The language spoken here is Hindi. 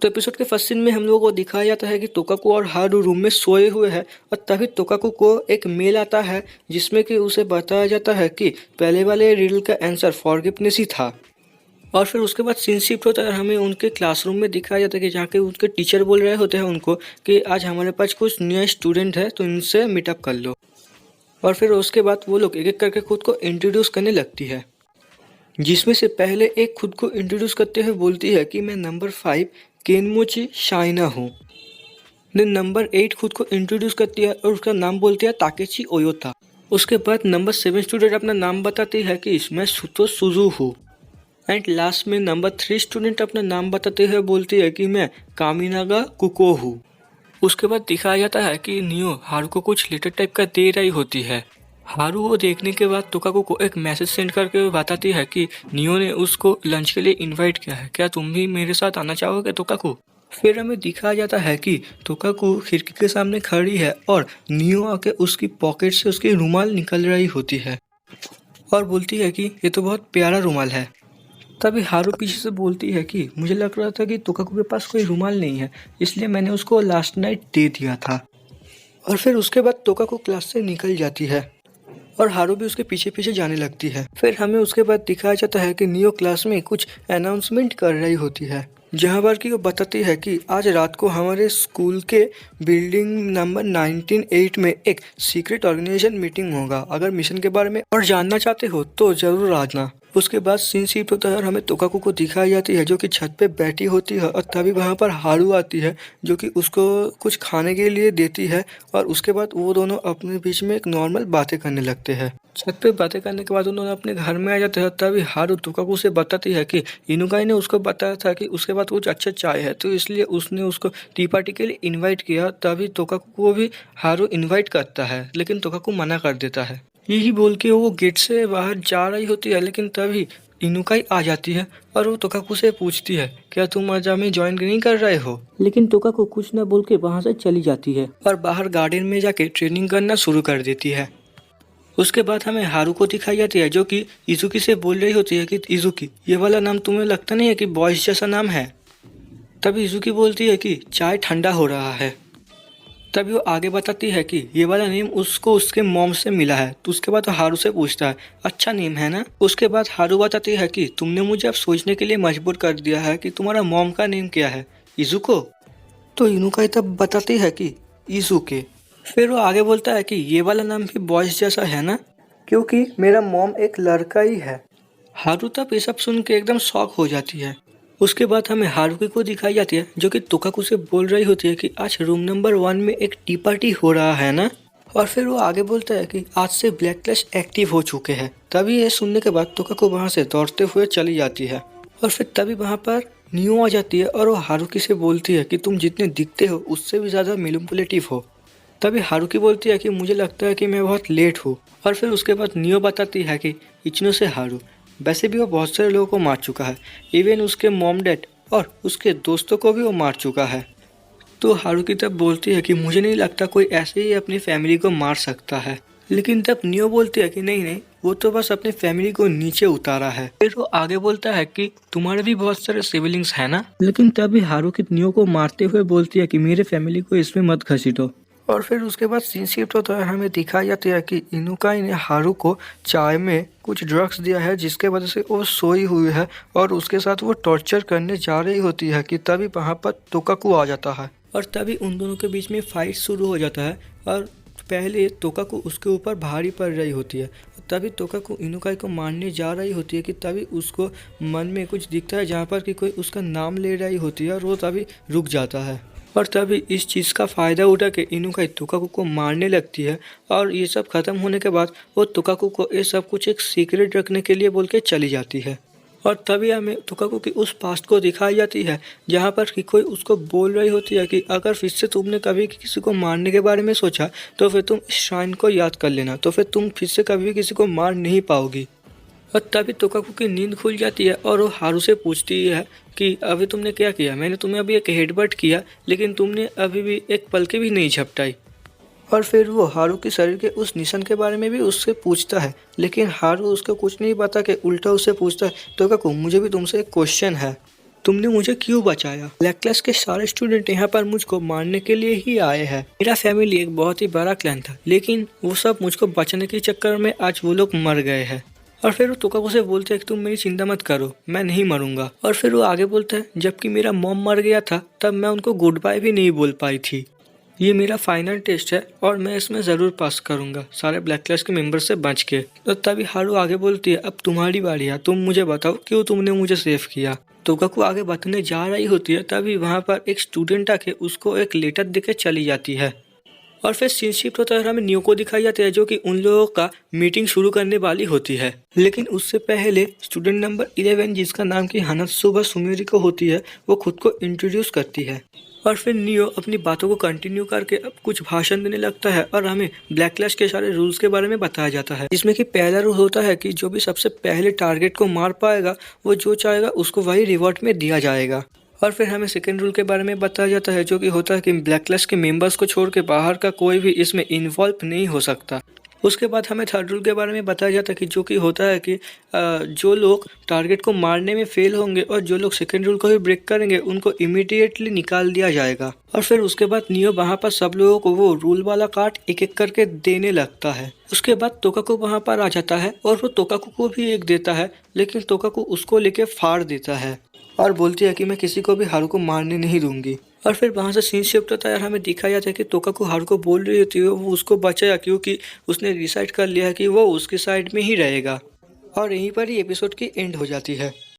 तो एपिसोड के फर्स्ट सीन में हम लोगों को दिखाया जाता है कि तोकाकू और हारू रूम में सोए हुए हैं और तभी तोकाकू को एक मेल आता है जिसमें कि उसे बताया जाता है कि पहले वाले रिडल का आंसर फॉरगिवनेस ही था। और फिर उसके बाद सीन शिफ्ट होता है और हमें उनके क्लासरूम में दिखाया जाता है कि जहाँ के उनके टीचर बोल रहे होते हैं उनको कि आज हमारे पास कुछ नया स्टूडेंट है तो इनसे मीटअप कर लो। और फिर उसके बाद वो लोग एक एक करके खुद को इंट्रोड्यूस करने लगती है, जिसमें से पहले एक खुद को इंट्रोड्यूस करते हुए बोलती है कि मैं नंबर 5 केनमोची शाइना हूँ। देन नंबर 8 खुद को इंट्रोड्यूस करती है और उसका नाम बोलती है ताकेची ओयोता। उसके बाद नंबर 7 स्टूडेंट अपना नाम बताती है कि मैं सुतो सुजू हूँ। एंड लास्ट में नंबर 3 स्टूडेंट अपना नाम बताते हुए बोलती है कि मैं कामिनागा कुको हूँ। उसके बाद दिखाया जाता है कि नियो हारू को कुछ लेटर टाइप का दे रही होती है। हारू वो देखने के बाद तोकाकू को एक मैसेज सेंड करके बताती है कि नियो ने उसको लंच के लिए इनवाइट किया है, क्या तुम भी मेरे साथ आना चाहोगे तोकाकू। फिर हमें दिखाया जाता है कि तोकाकू खिड़की के सामने खड़ी है और नियो आके उसकी पॉकेट से उसकी रुमाल निकल रही होती है और बोलती है कि ये तो बहुत प्यारा रुमाल है। तभी हारू पीछे से बोलती है कि मुझे लग रहा था कि तोकाकू के पास कोई रुमाल नहीं है, इसलिए मैंने उसको लास्ट नाइट दे दिया था। और फिर उसके बाद तोकाकू क्लास से निकल जाती है और हारू भी उसके पीछे पीछे जाने लगती है। फिर हमें उसके बाद दिखाया जाता है कि नियो क्लास में कुछ अनाउंसमेंट कर रही होती है, जहाँ पर कि वो बताती है कि आज रात को हमारे स्कूल के बिल्डिंग नंबर 198 में एक सीक्रेट ऑर्गेनाइजेशन मीटिंग होगा। अगर मिशन के बारे में और जानना चाहते हो तो जरूर आना। उसके बाद सीन शिफ्ट होता है और हमें तोकाकू को दिखाई जाती है जो कि छत पे बैठी होती है और तभी वहाँ पर हारू आती है जो कि उसको कुछ खाने के लिए देती है और उसके बाद वो दोनों अपने बीच में एक नॉर्मल बातें करने लगते हैं। छत पे बातें करने के बाद उन्होंने अपने घर में आ जाते हैं। तभी हारू तोकाकू से बताती है कि इनुकाई ने उसको बताया था कि उसके बाद कुछ अच्छा चाय है तो इसलिए उसने उसको टी पार्टी के लिए इन्वाइट किया। तभी तोकाकू को भी हारू इन्वाइट करता है लेकिन तोकाकू मना कर देता है। यही बोल के वो गेट से बाहर जा रही होती है लेकिन तभी इनुकाई आ जाती है और वो तोकाकू से पूछती है क्या तुम आज हमें ज्वाइन नहीं कर रहे हो। लेकिन तोकाकू कुछ न बोल के वहाँ से चली जाती है और बाहर गार्डन में जाके ट्रेनिंग करना शुरू कर देती है। उसके बाद हमें हारू को दिखाई जाती है जो कि इजुकी से बोल रही होती है कि इजुकी ये वाला नाम तुम्हें लगता नहीं है कि बॉयज जैसा नाम है। तभी इजुकी बोलती है कि चाय ठंडा हो रहा है। तभी वो आगे बताती है कि ये वाला नेम उसको उसके मॉम से मिला है। तो उसके बाद हारू से पूछता है अच्छा नेम है ना। उसके बाद हारू बताती है कि तुमने मुझे अब सोचने के लिए मजबूर कर दिया है कि तुम्हारा मॉम का नेम क्या है, इजुको। तो इनुकाई तब बताती है कि इजुके। फिर वो आगे बोलता है कि ये वाला नाम भी बॉयज जैसा है ना, क्योंकि मेरा मॉम एक लड़का ही है। हारू तब ये सब सुन के एकदम शॉक हो जाती है। उसके बाद हमें हारुकी को दिखाई जाती है जो कि तोकाकू से बोल रही होती है कि आज रूम नंबर 1 में एक टी पार्टी हो रहा है ना। और फिर वो आगे बोलता है कि आज से ब्लैक क्लच एक्टिव हो चुके हैं। तभी ये सुनने के बाद तोकाकू वहाँ से दौड़ते हुए चली जाती है और फिर तभी वहाँ पर नियो आ जाती है और वो हारुकी से बोलती है कि तुम जितने दिखते हो उससे भी ज़्यादा मैनिपुलेटिव हो। तभी हारुकी बोलती है कि मुझे लगता है कि मैं बहुत लेट हूँ। और फिर उसके बाद नियो बताती है कि इचिनो से हारू वैसे भी वो बहुत सारे लोगों को मार चुका है, इवन उसके मॉम डैड और उसके दोस्तों को भी वो मार चुका है। तो हारुकी तब बोलती है कि मुझे नहीं लगता कोई ऐसे ही अपनी फैमिली को मार सकता है। लेकिन तब नियो बोलती है कि नहीं नहीं, वो तो बस अपनी फैमिली को नीचे उतारा है। फिर वो आगे बोलता है कि तुम्हारे भी बहुत सारे सिबलिंग्स है ना। लेकिन तभी हारुकी नियो को मारते हुए बोलती है कि मेरे फैमिली को इसमें मत घसीटो। और फिर उसके बाद सीन शिफ्ट होता है, हमें दिखाई जाती है कि इनुकाई ने हारू को चाय में कुछ ड्रग्स दिया है जिसके वजह से वो सोई हुई है और उसके साथ वो टॉर्चर करने जा रही होती है कि तभी वहाँ पर तोकाकू आ जाता है और तभी उन दोनों के बीच में फाइट शुरू हो जाता है। और पहले तोकाकू उसके ऊपर भारी पड़ रही होती है। तभी तोकाकू इनुकाई को मारने जा रही होती है कि तभी उसको मन में कुछ दिखता है जहाँ पर कि कोई उसका नाम ले रही होती है और वो तभी रुक जाता है। और तभी इस चीज़ का फ़ायदा उठा के इनुकाई तोकाकू को मारने लगती है और ये सब ख़त्म होने के बाद वो तोकाकू को ये सब कुछ एक सीक्रेट रखने के लिए बोल के चली जाती है। और तभी हमें तोकाकू की उस पास्ट को दिखाई जाती है जहाँ पर कि कोई उसको बोल रही होती है कि अगर फिर से तुमने कभी किसी को मारने के बारे में सोचा तो फिर तुम इस श्राइन को याद कर लेना, तो फिर तुम फिर से कभी भी किसी को मार नहीं पाओगी। और तभी तोकाकू की नींद खुल जाती है और वो हारू से पूछती है कि अभी तुमने क्या किया, मैंने तुम्हें अभी एक हेडबट किया लेकिन तुमने अभी भी एक पल के भी नहीं झपटाई। और फिर वो हारू के शरीर के उस निशान के बारे में भी उससे पूछता है लेकिन हारू उसको कुछ नहीं बता के उल्टा उससे पूछता है तोकाकू मुझे भी तुमसे एक क्वेश्चन है। तुमने मुझे क्यों बचाया? ब्लैक क्लास के सारे स्टूडेंट यहाँ पर मुझको मारने के लिए ही आए हैं। मेरा फैमिली एक बहुत ही बड़ा क्लैन था, लेकिन वो सब मुझको बचाने के चक्कर में आज वो लोग मर गए हैं। और फिर वो तोकाकू से बोलते हैं कि तुम मेरी चिंता मत करो, मैं नहीं मरूंगा। और फिर वो आगे बोलता है, जबकि मेरा मॉम मर गया था तब मैं उनको गुड बाय भी नहीं बोल पाई थी। ये मेरा फाइनल टेस्ट है और मैं इसमें ज़रूर पास करूंगा सारे ब्लैक क्लास के मेंबर से बच के। तो तभी हारू आगे बोलती है, अब तुम्हारी बारी है, तुम मुझे बताओ क्यों तुमने मुझे सेव किया। तोकाकू आगे बताने जा रही होती है, तभी वहाँ पर एक स्टूडेंट आके उसको एक लेटर देके चली जाती है। और फिर सीन शिफ्ट होता है और हमें नियो को दिखाई जाती है, जो कि उन लोगों का मीटिंग शुरू करने वाली होती है। लेकिन उससे पहले स्टूडेंट नंबर 11, जिसका नाम की हनात्सुबा सुमेरिको होती है, वो खुद को इंट्रोड्यूस करती है। और फिर नियो अपनी बातों को कंटिन्यू करके अब कुछ भाषण देने लगता है और हमें ब्लैक क्लैश के सारे रूल्स के बारे में बताया जाता है, जिसमें कि पहला रूल होता है कि जो भी सबसे पहले टारगेट को मार पाएगा वो जो चाहेगा उसको वही रिवॉर्ड में दिया जाएगा। और फिर हमें सेकेंड रूल के बारे में बताया जाता है, जो कि होता है कि ब्लैक क्लैश के मेंबर्स को छोड़ के बाहर का कोई भी इसमें इन्वॉल्व नहीं हो सकता। उसके बाद हमें थर्ड रूल के बारे में बताया जाता है कि जो कि होता है कि जो लोग टारगेट को मारने में फेल होंगे और जो लोग सेकेंड रूल को भी ब्रेक करेंगे उनको इमीडिएटली निकाल दिया जाएगा। और फिर उसके बाद नियो वहाँ पर सब लोगों को वो रूल वाला कार्ड एक एक करके देने लगता है। उसके बाद तोकाकू वहाँ पर आ जाता है और वो तोकाकू को भी एक देता है, लेकिन तोकाकू उसको लेके फाड़ देता है और बोलती है कि मैं किसी को भी हारू को मारने नहीं दूंगी। और फिर वहाँ से सीन शिफ्ट होता है और हमें दिखाया जाता है कि तोकाकू हारू को बोल रही होती है वो उसको बचाया, क्योंकि उसने डिसाइड कर लिया है कि वो उसकी साइड में ही रहेगा। और यहीं पर ही एपिसोड की एंड हो जाती है।